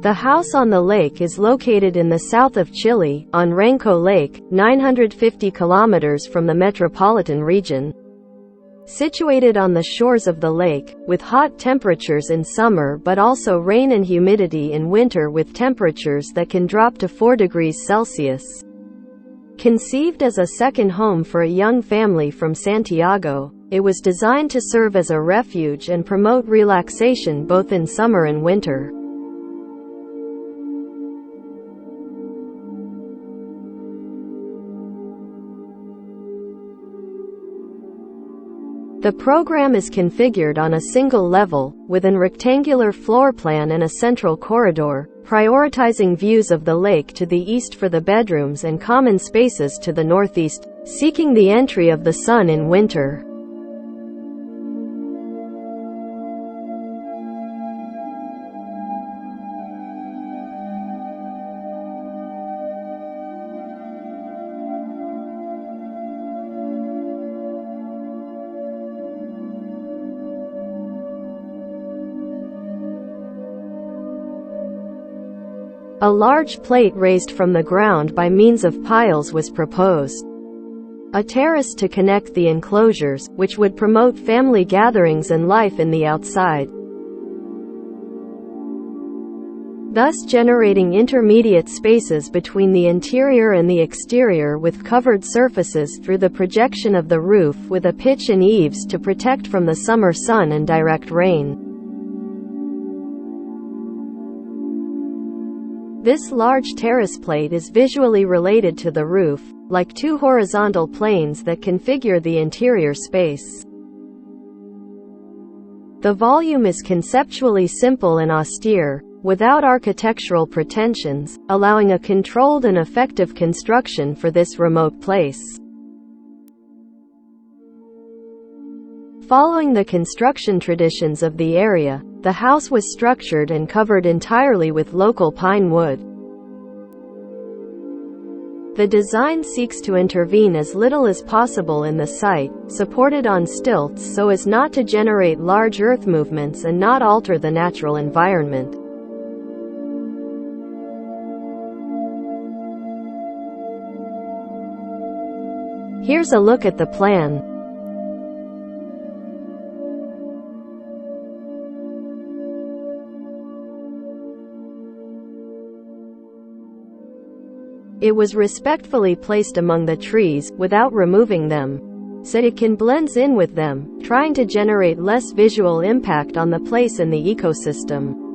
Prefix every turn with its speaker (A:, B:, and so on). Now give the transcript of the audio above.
A: The house on the lake is located in the south of Chile, on Ranco Lake, 950 kilometers from the metropolitan region. Situated on the shores of the lake, with hot temperatures in summer but also rain and humidity in winter with temperatures that can drop to 4 degrees Celsius. Conceived as a second home for a young family from Santiago, it was designed to serve as a refuge and promote relaxation both in summer and winter. The program is configured on a single level, with an rectangular floor plan and a central corridor, prioritizing views of the lake to the east for the bedrooms and common spaces to the northeast, seeking the entry of the sun in winter. A large plate raised from the ground by means of piles was proposed. A terrace to connect the enclosures, which would promote family gatherings and life in the outside, thus generating intermediate spaces between the interior and the exterior with covered surfaces through the projection of the roof with a pitch and eaves to protect from the summer sun and direct rain. This large terrace plate is visually related to the roof, like two horizontal planes that configure the interior space. The volume is conceptually simple and austere, without architectural pretensions, allowing a controlled and effective construction for this remote place. Following the construction traditions of the area, the house was structured and covered entirely with local pine wood. The design seeks to intervene as little as possible in the site, supported on stilts so as not to generate large earth movements and not alter the natural environment. Here's a look at the plan. It was respectfully placed among the trees, without removing them, so it can blend in with them, trying to generate less visual impact on the place and the ecosystem.